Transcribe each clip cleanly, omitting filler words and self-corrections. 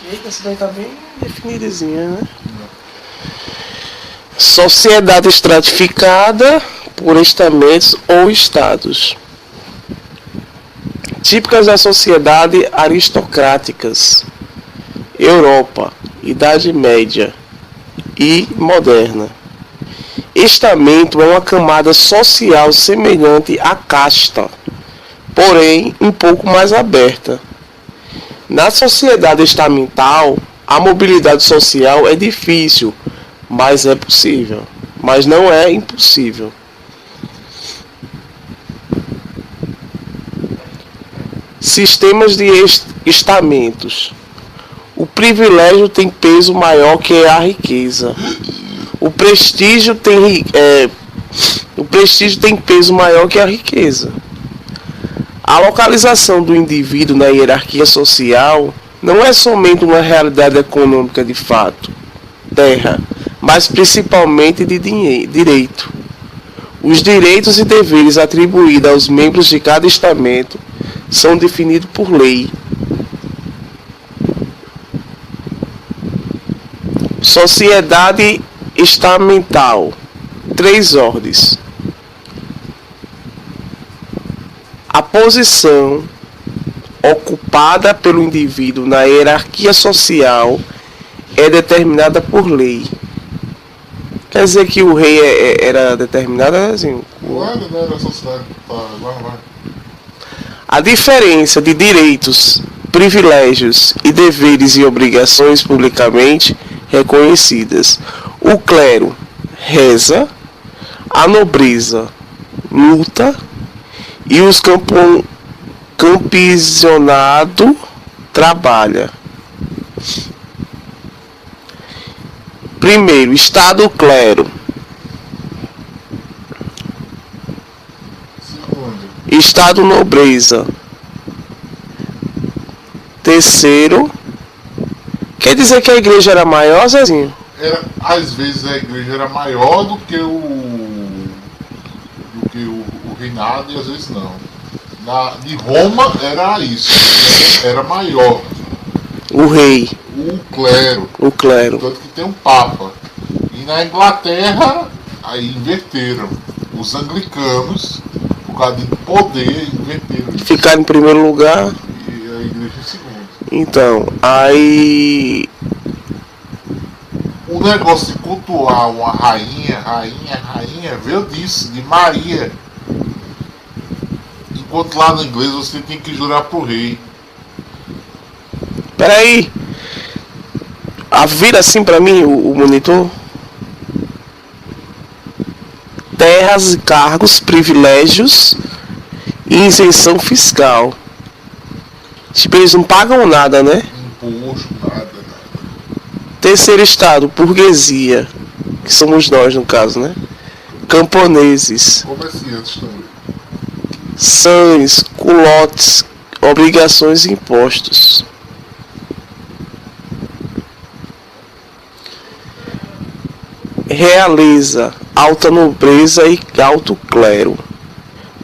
Eita, essa daí tá bem definidazinha, né? Sociedade estratificada por estamentos ou estados. Típicas das sociedades aristocráticas. Europa, Idade Média e Moderna. Estamento é uma camada social semelhante à casta, porém um pouco mais aberta. Na sociedade estamental, a mobilidade social é difícil, mas é possível. Mas não é impossível. Sistemas de estamentos. O privilégio tem peso maior que a riqueza. O prestígio tem peso maior que a riqueza. A localização do indivíduo na hierarquia social não é somente uma realidade econômica de fato, terra, mas principalmente de direito. Os direitos e deveres atribuídos aos membros de cada estamento são definidos por lei. Sociedade estamental. 3 ordens. A posição ocupada pelo indivíduo na hierarquia social é determinada por lei. Quer dizer que o rei era determinado assim? Não era sociedade. Vai. A diferença de direitos, privilégios e deveres e obrigações publicamente reconhecidas. O clero reza, a nobreza luta e os campisionado trabalha. Primeiro, Estado clero. Segundo, Estado nobreza. Terceiro, quer dizer que a igreja era maior, Zezinho? às vezes a igreja era maior do que o reinado e às vezes não. De Roma era isso, era maior. O rei. O clero. O clero. Tanto que tem um papa. E na Inglaterra, aí inverteram. Os anglicanos, por causa de poder, inverteram. Ficaram em primeiro lugar. E a igreja em segundo. Então, aí O negócio de cultuar uma rainha, veio disso, de Maria. Enquanto lá no inglês você tem que jurar pro rei. Peraí. Vira assim pra mim o monitor. Terras, cargos, privilégios e isenção fiscal. Tipo, eles não pagam nada, né? Imposto, nada. Terceiro estado, burguesia. Que somos nós, no caso, né? Camponeses. Comerciantes também. Sães, culotes, obrigações e impostos. Realeza, alta nobreza e alto clero.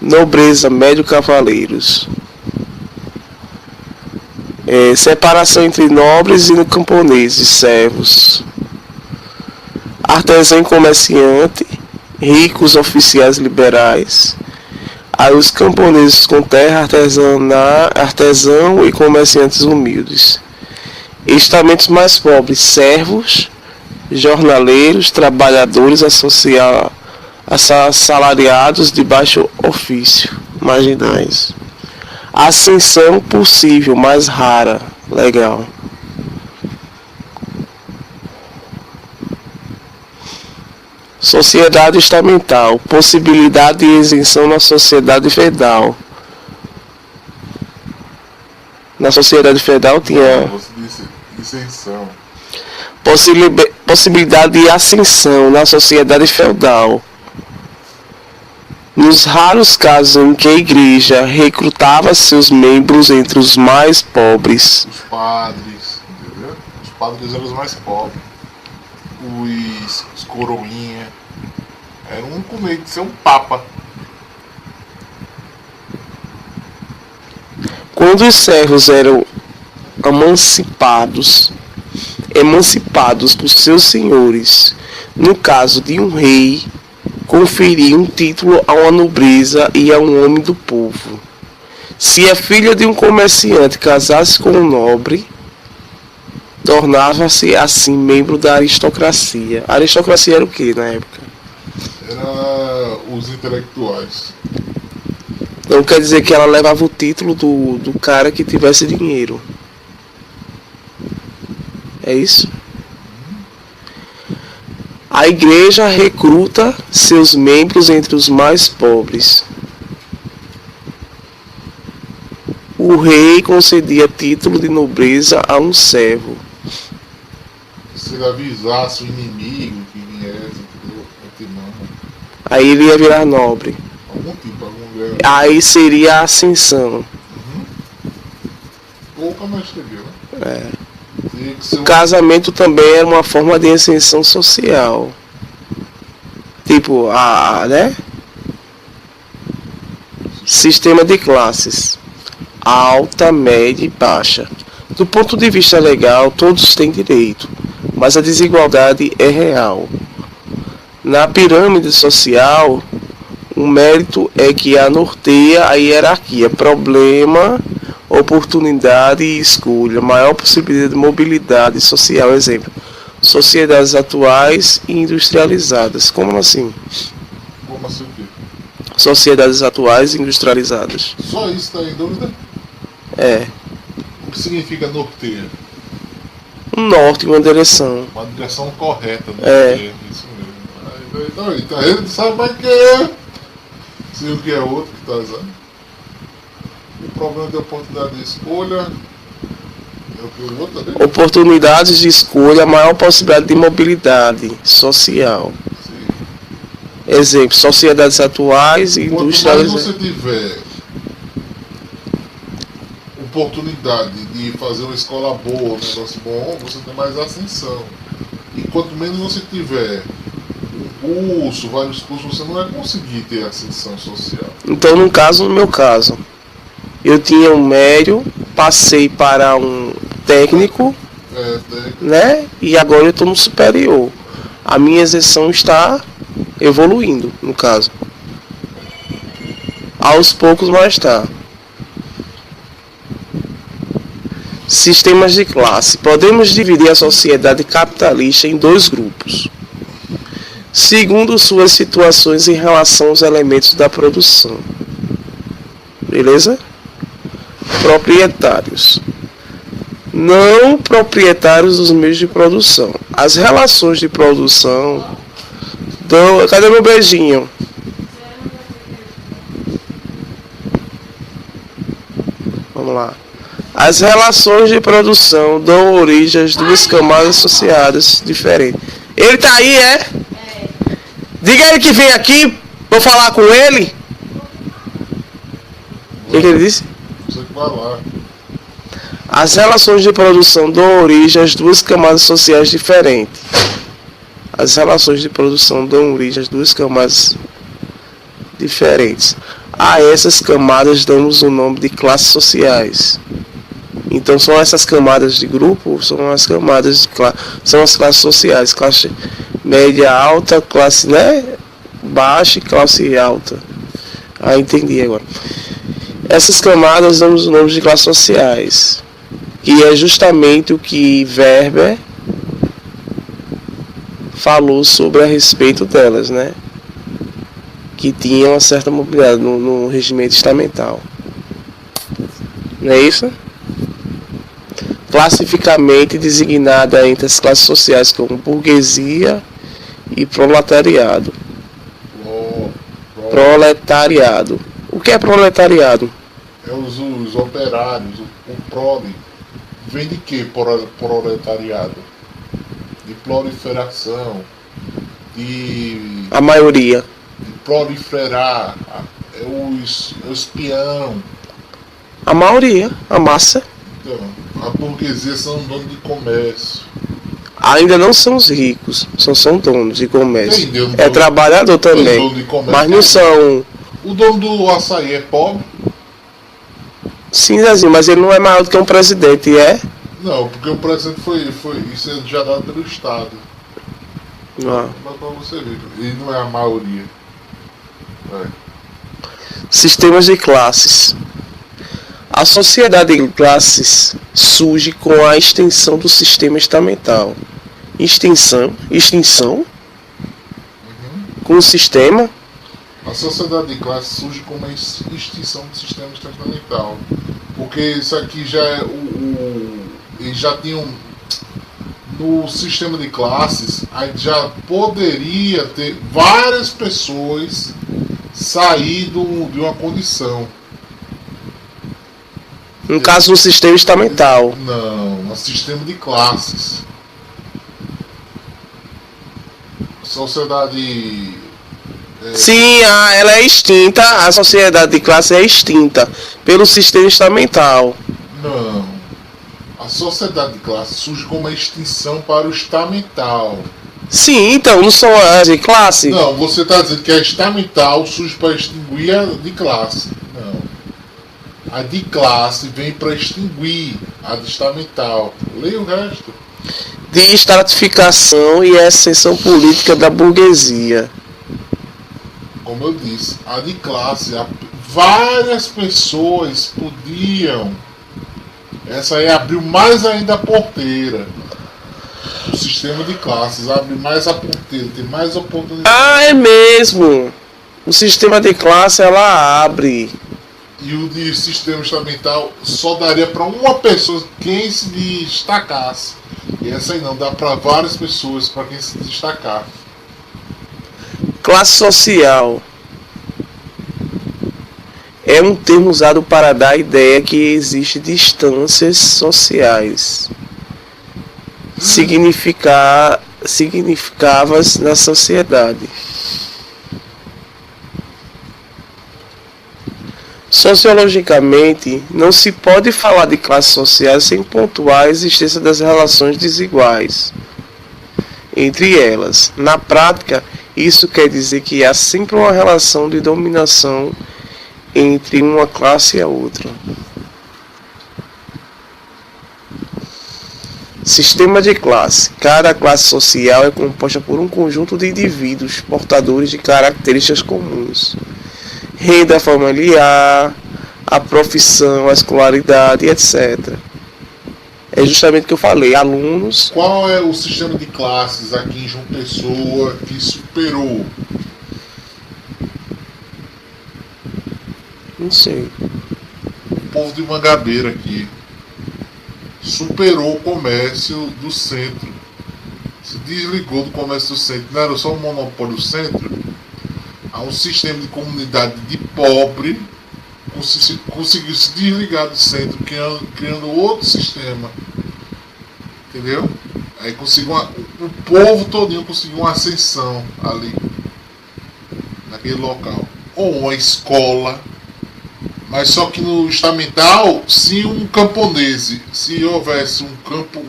Nobreza, médio cavaleiros. Separação entre nobres e camponeses, servos. Artesão e comerciante, ricos, oficiais liberais. Aí os camponeses com terra, artesão e comerciantes humildes. Estamentos mais pobres, servos, jornaleiros, trabalhadores assalariados de baixo ofício, marginais. Ascensão possível, mais rara, legal. Sociedade estamental, possibilidade de isenção na sociedade feudal. Na sociedade feudal tinha Você disse isenção. possibilidade de ascensão na sociedade feudal. Nos raros casos em que a igreja recrutava seus membros entre os mais pobres. Os padres, entendeu? Os padres eram os mais pobres. Os coroinha. Era um único meio de ser um papa. Quando os servos eram emancipados por seus senhores. No caso de um rei, conferir um título a uma nobreza e a um homem do povo. Se a filha de um comerciante casasse com um nobre, tornava-se assim membro da aristocracia. A aristocracia era o que na época? Era os intelectuais. Não quer dizer que ela levava o título do cara que tivesse dinheiro. É isso? A igreja recruta seus membros entre os mais pobres. O rei concedia título de nobreza a um servo. Se ele avisasse o inimigo que viesse, Aí ele ia virar nobre. algum tipo, algum grande. Aí seria a ascensão. Pouca mais teve, né? Teria que ser O casamento também era uma forma de ascensão social. Tipo, né? Sistema de classes. Alta, média e baixa. Do ponto de vista legal, todos têm direito, mas a desigualdade é real. Na pirâmide social, o mérito é que a norteia a hierarquia. Problema, oportunidade e escolha. Maior possibilidade de mobilidade social. Exemplo, sociedades atuais e industrializadas. Como assim? Como assim o quê? Sociedades atuais e industrializadas. Só isso está em dúvida? É. O que significa norteia? Um norte, uma direção. Uma direção correta. É. Isso mesmo. Então ele não sabe mais o que é. Se o que é outro que está usando. O problema de oportunidade de escolha é o que o outro também? Oportunidades de escolha, maior possibilidade de mobilidade social. Sim. Exemplo, sociedades atuais e Quanto mais industrializadas. você tiver oportunidade de fazer uma escola boa, um negócio bom, você tem mais ascensão. E quanto menos você tiver um curso, vários cursos, você não vai conseguir ter ascensão social. Então, no meu caso, eu tinha um médio, passei para um técnico, né? E agora eu estou no superior. A minha ascensão está evoluindo, no caso. Aos poucos, mas está. Sistemas de classe. Podemos dividir a sociedade capitalista em dois grupos, segundo suas situações em relação aos elementos da produção. Beleza? Proprietários. Não proprietários dos meios de produção. As relações de produção Cadê meu beijinho? Vamos lá. As relações de produção dão origem às duas camadas associadas diferentes. Ele tá aí, é? Diga ele que vem aqui, vou falar com ele. O que ele disse? Você que vai lá. As relações de produção dão origem às duas camadas sociais diferentes. As relações de produção dão origem às duas camadas diferentes. A essas camadas damos o nome de classes sociais. Então são essas camadas de grupo, são as camadas de classe, são as classes sociais, classe média alta, classe, né, baixa e classe alta. Ah, entendi agora. Essas camadas damos o nome de classes sociais, que é justamente o que Weber falou sobre a respeito delas, né? Que tinham uma certa mobilidade no regimento estamental. Não é isso? Classificamente designada entre as classes sociais como burguesia e proletariado. Proletariado. O que é proletariado? É os operários, o prole. Vem de que proletariado? De proliferação, de A maioria. proliferar, é o espião. A maioria, a massa. Então, a burguesia são donos de comércio. Ainda não são os ricos, são donos de comércio. Entendeu? É trabalhador também. Dono de comércio. Mas não são. O dono do açaí é pobre? Sim, Zezinho, mas ele não é maior do que um presidente, é? Não, porque o presente foi isso é já dado pelo Estado. Ah. Mas pra você ver, e não é a maioria. É. Sistemas de classes. A sociedade de classes surge com a extensão do sistema estamental. Extinção com o sistema. A sociedade de classe surge com uma extinção do sistema estamental. Porque isso aqui já é eles já tinham no sistema de classes, aí já poderia ter várias pessoas sair de uma condição. No caso, no sistema estamental. Não, no sistema de classes. Sociedade. Sim, ela é extinta, a sociedade de classe é extinta pelo sistema estamental. Não. A sociedade de classe surge com uma extinção para o estamental. Sim, então, não são as de classe? Não, você está dizendo que a estamental surge para extinguir a de classe. Não. A de classe vem para extinguir a de estamental. Leia o resto. De estratificação e ascensão política da burguesia. Como eu disse, a de classe, várias pessoas podiam. Essa aí abriu mais ainda a porteira. O sistema de classes abre mais a porteira, tem mais oportunidade. Ah, é mesmo. O sistema de classe ela abre. E o de sistema estamental só daria para uma pessoa quem se destacasse. E essa aí não, dá para várias pessoas para quem se destacar. Classe social é um termo usado para dar a ideia que existe distâncias sociais significavas na sociedade. Sociologicamente, não se pode falar de classes sociais sem pontuar a existência das relações desiguais entre elas. Na prática, isso quer dizer que há sempre uma relação de dominação entre uma classe e a outra. Sistema de classe. Cada classe social é composta por um conjunto de indivíduos portadores de características comuns. Renda familiar, a profissão, a escolaridade, etc. É justamente o que eu falei, alunos. Qual é o sistema de classes aqui em João Pessoa que superou? Não sei. O povo de Mangabeira aqui superou o comércio do centro. Se desligou do comércio do centro. Não era só um monopólio do centro. Há um sistema de comunidade de pobre conseguiu se desligar do centro, criando outro sistema. Entendeu? Aí o povo todinho conseguiu uma ascensão ali, naquele local. Ou uma escola. Mas só que no estamental, se um camponês, se houvesse um campo,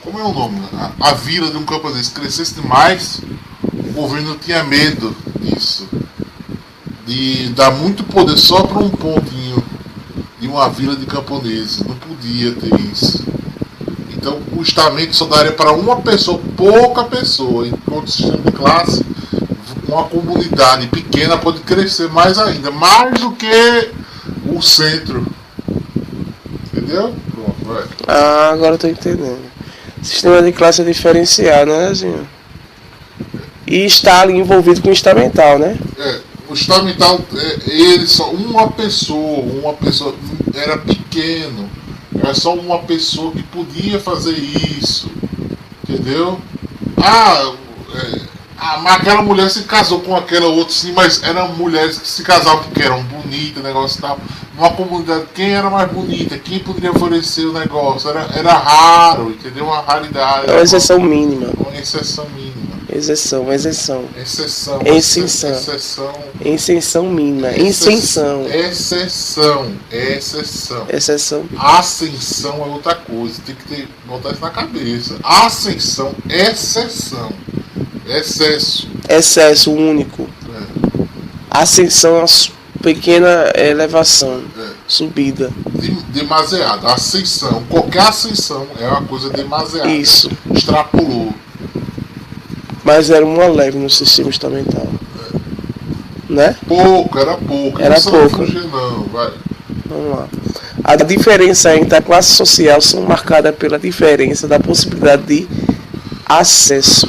como é o nome? A vila de um camponês crescesse demais, o governo tinha medo disso, de dar muito poder só para um pontinho de uma vila de camponeses. Não podia ter isso. Então o estamento só daria para uma pessoa, pouca pessoa, enquanto o sistema de classe, uma comunidade pequena pode crescer mais ainda, mais do que o centro. Entendeu? Pronto, vai. Ah, agora eu tô entendendo. Sistema de classe é diferenciado, né, Zinho? E está ali envolvido com o estamental, né? O estamental, ele só uma pessoa era pequeno. Era só uma pessoa que podia fazer isso. Entendeu? Mas aquela mulher se casou com aquela outra, sim, mas eram mulheres que se casavam porque eram bonitas, negócio e tal. Numa comunidade, quem era mais bonita, quem poderia oferecer o negócio, era raro, entendeu? Uma raridade. É uma exceção mínima. Uma exceção mínima. Exceção. Exceção mínima. Exceção. Ascensão é outra coisa, tem que botar isso na cabeça. Ascensão, exceção. Excesso. Excesso único. Ascensão pequena elevação, subida. Demasiado. Ascensão. Qualquer ascensão é uma coisa demasiada. Isso. Extrapolou. Mas era uma leve no sistema estamental. Né? Era pouco. Era não pouco. Fugir, não, vai. Vamos lá. A diferença entre a classe social são marcadas pela diferença da possibilidade de acesso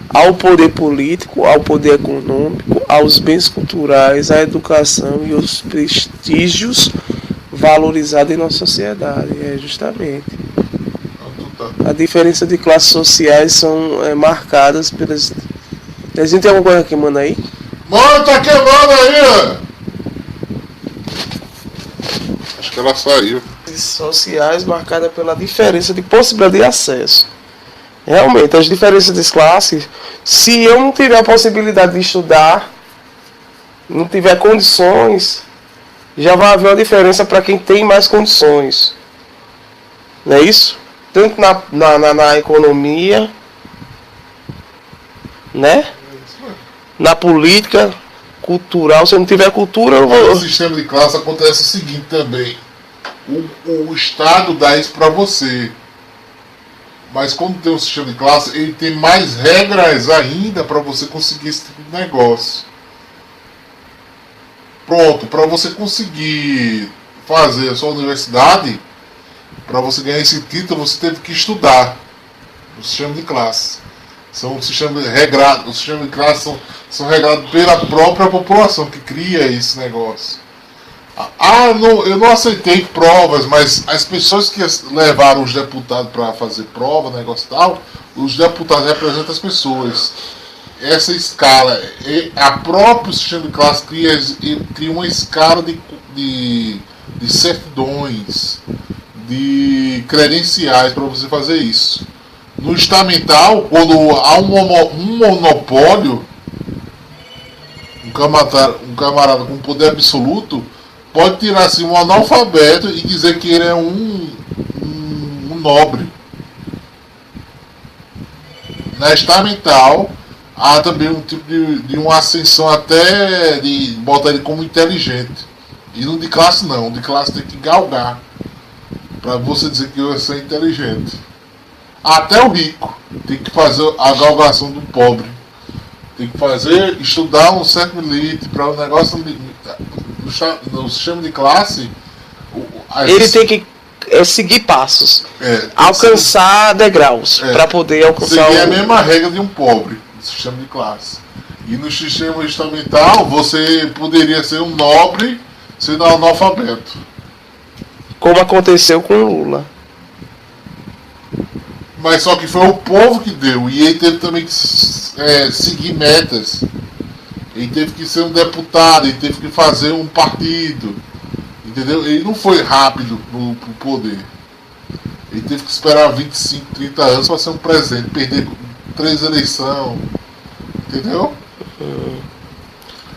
ao poder político, ao poder econômico, aos bens culturais, à educação e aos prestígios valorizados em nossa sociedade. É justamente. A diferença de classes sociais são marcadas pelas... A gente tem alguma coisa aqui, mano, aí? Mano, tá queimando aí! Acho que ela saiu. Sociais marcadas pela diferença de possibilidade de acesso. Realmente, as diferenças de classes, se eu não tiver a possibilidade de estudar, não tiver condições, já vai haver uma diferença para quem tem mais condições. Não é isso? Tanto na economia, né? Na política, cultural. Se eu não tiver cultura, eu vou... No sistema de classe acontece o seguinte também. O Estado dá isso para você. Mas quando tem um sistema de classe, ele tem mais regras ainda para você conseguir esse tipo de negócio. Pronto, para você conseguir fazer a sua universidade, para você ganhar esse título, você teve que estudar o sistema de classe. São um sistema regrado, os sistemas de classe são regrados pela própria população que cria esse negócio. Eu não aceitei provas, mas as pessoas que levaram os deputados para fazer prova, negócio tal, os deputados representam as pessoas. Essa escala, a própria sistema de classe cria uma escala de certidões, de credenciais para você fazer isso. No estamental, quando há um monopólio, um camarada com poder absoluto pode tirar assim, um analfabeto e dizer que ele é um nobre. Na estamental, há também um tipo de uma ascensão até de botar ele como inteligente. E no de classe não, de classe tem que galgar para você dizer que você é inteligente. Até o rico tem que fazer a galgação do pobre. Tem que estudar um certo limite para o negócio no sistema de classe. Ele tem que seguir passos, alcançar degraus para poder alcançar. Seguir a mesma regra de um pobre no sistema de classe. E no sistema estamental você poderia ser um nobre sendo analfabeto. Como aconteceu com Lula. Mas só que foi o povo que deu. E ele teve também que seguir metas. Ele teve que ser um deputado. Ele teve que fazer um partido. Entendeu? Ele não foi rápido pro poder. Ele teve que esperar 25, 30 anos para ser um presidente. Perder 3 eleições. Entendeu?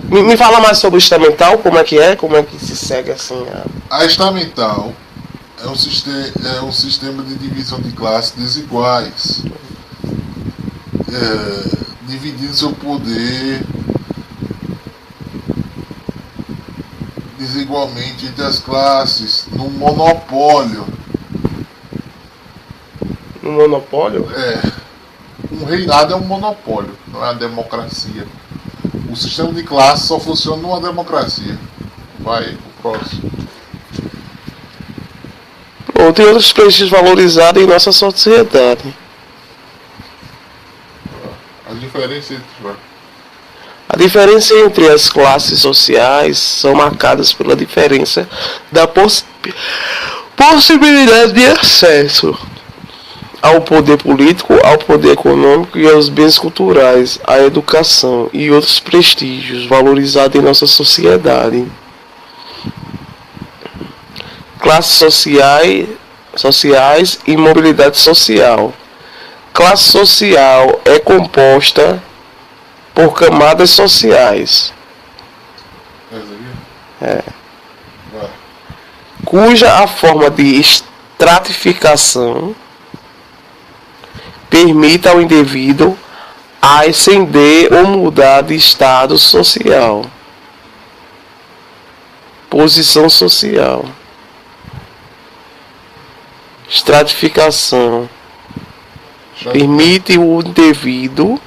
Me fala mais sobre o estamental. Como é que se segue assim? A estamental é um sistema de divisão de classes desiguais, dividindo seu poder desigualmente entre as classes, num monopólio. Um monopólio? Um reinado é um monopólio, não é uma democracia. O sistema de classe só funciona numa democracia. Vai, o próximo. Tem outros peixes valorizados em nossa sociedade. A diferença entre as classes sociais são marcadas pela diferença da possibilidade de acesso ao poder político, ao poder econômico e aos bens culturais, à educação e outros prestígios valorizados em nossa sociedade. Classes sociais e mobilidade social. Classe social é composta por camadas sociais, cuja a forma de estratificação permite ao indivíduo a ascender ou mudar de estado social, posição social, estratificação. Permite o indivíduo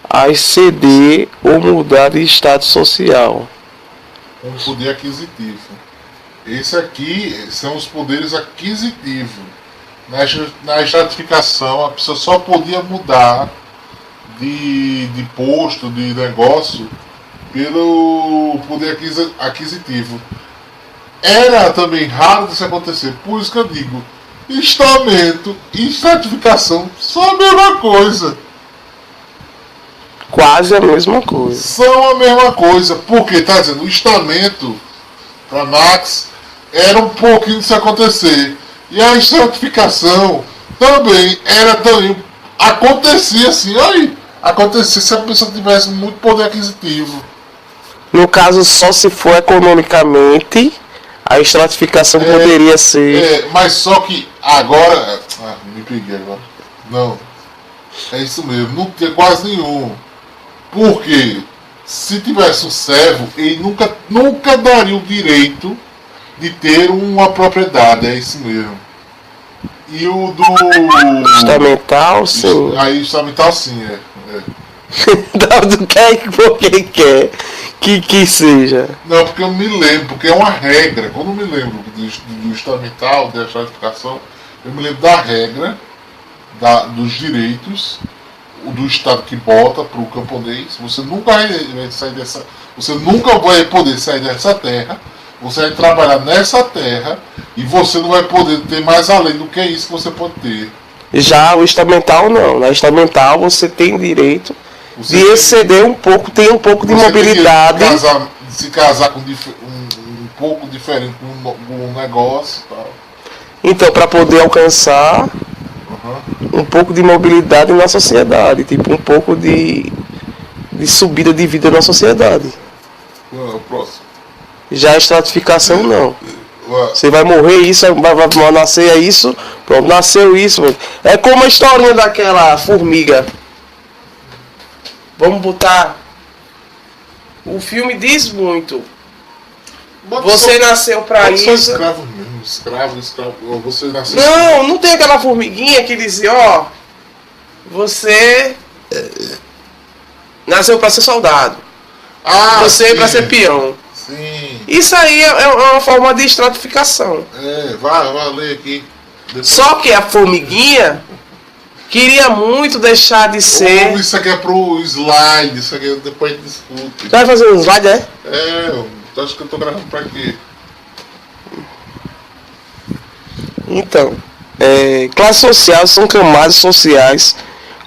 ascender ou mudar de estado social. Um poder aquisitivo. Esse aqui são os poderes aquisitivos. Na estratificação, a pessoa só podia mudar de posto, de negócio, pelo poder aquisitivo. Era também raro disso acontecer, por isso que eu digo, estamento e estratificação são a mesma coisa. Quase a mesma coisa. São a mesma coisa, porque tá dizendo, o estamento para Max era um pouquinho disso acontecer. E a estratificação também era também. Acontecia assim, aí. Acontecia se a pessoa tivesse muito poder aquisitivo. No caso, só se for economicamente, a estratificação poderia ser. Mas só que agora. Me peguei agora. Não. É isso mesmo, não tinha quase nenhum. Porque se tivesse um servo, ele nunca daria o direito de ter uma propriedade, é isso mesmo. E o do. Estamental, sim. Aí estamental sim, Do que por quem quer que seja. Não, porque eu me lembro, porque é uma regra. Quando eu me lembro do estamental, da estratificação, eu me lembro da regra dos direitos do Estado que bota para o camponês. Você nunca vai sair dessa. Você nunca vai poder sair dessa terra. Você vai trabalhar nessa terra e você não vai poder ter mais além do que isso que você pode ter. Já o estamental não. Na estamental você tem direito de exceder um pouco, tem um pouco de mobilidade. Se casar com um pouco diferente com um negócio e tal. Então, para poder alcançar um pouco de mobilidade na sociedade, tipo um pouco de subida de vida na sociedade. O próximo. Já a estratificação não. Você vai morrer isso, vai nascer isso, pronto, nasceu isso. É como a historinha daquela formiga. Vamos botar. O filme diz muito. Você nasceu pra isso. Só escravo mesmo, escravo. Você nasceu. Não tem aquela formiguinha que dizia, ó. Você nasceu pra ser soldado. Você pra ser peão. Sim. Isso aí é uma forma de estratificação. Vai ler aqui. Depois. Só que a formiguinha queria muito deixar de ser. Isso aqui é pro slide, isso aqui depois discute. Você vai fazer um slide, é? Acho que eu tô gravando pra quê? Então, classes sociais são camadas sociais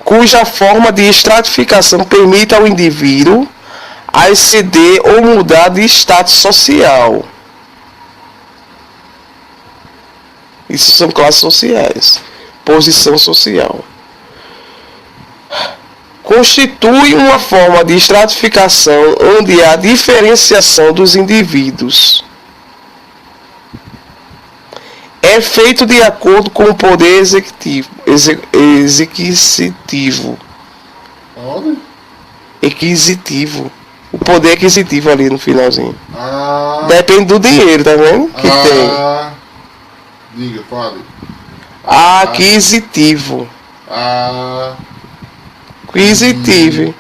cuja forma de estratificação permite ao indivíduo ascender ou mudar de status social. Isso são classes sociais. Posição social. Constitui uma forma de estratificação onde há diferenciação dos indivíduos. É feito de acordo com o poder exequitivo. Onde? Aquisitivo. O poder aquisitivo ali no finalzinho. Depende do dinheiro, tá vendo? Que tem. Diga, fale. Aquisitivo. Aquisitivo.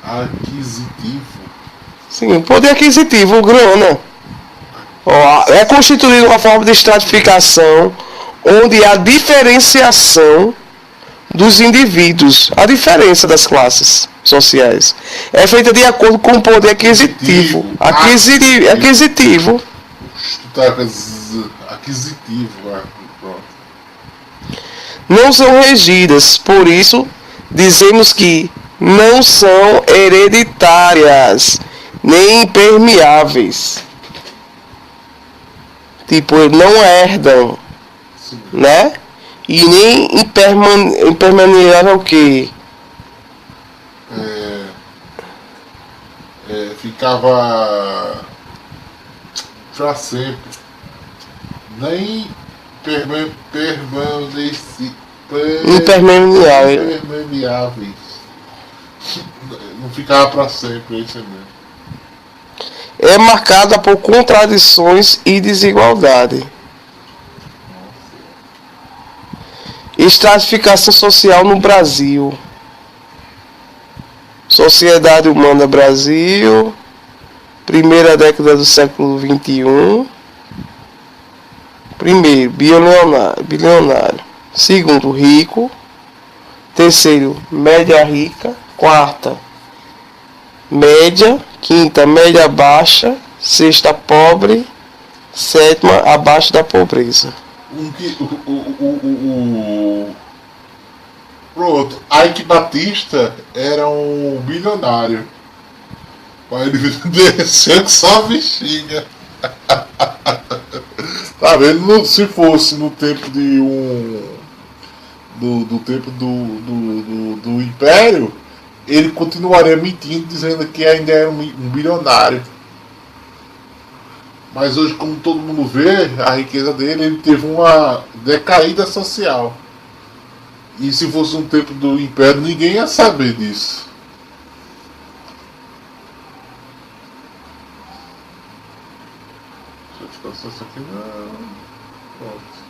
Aquisitivo. Sim, poder aquisitivo, grana. É constituído uma forma de estratificação onde há diferenciação dos indivíduos, a diferença das classes sociais. É feita de acordo com o poder aquisitivo. Aquisitivo. Aquisitivo, pronto. Não são regidas, por isso dizemos que não são hereditárias, nem impermeáveis. Tipo, não herdam, sim, né? E nem impermeável o quê? Ficava pra sempre. Nem permaneci. impermeáveis. Não ficava para sempre, é isso mesmo. É marcada por contradições e desigualdade. Estratificação social no Brasil. Sociedade Humana Brasil. Primeira década do século XXI. Primeiro, bilionário. Segundo, rico. Terceiro, média rica. Quarta, média. Quinta, média baixa. Sexta, pobre. Sétima, abaixo da pobreza. Pronto, Ike Batista era um bilionário. Mas ele desceu com só a bexiga. Tá vendo? Se fosse no tempo de do tempo do Império, ele continuaria mentindo, dizendo que ainda era um bilionário. Mas hoje, como todo mundo vê a riqueza dele, ele teve uma decaída social. E se fosse um tempo do Império, ninguém ia saber disso. Deixa eu ficar só isso aqui. Não. Pronto.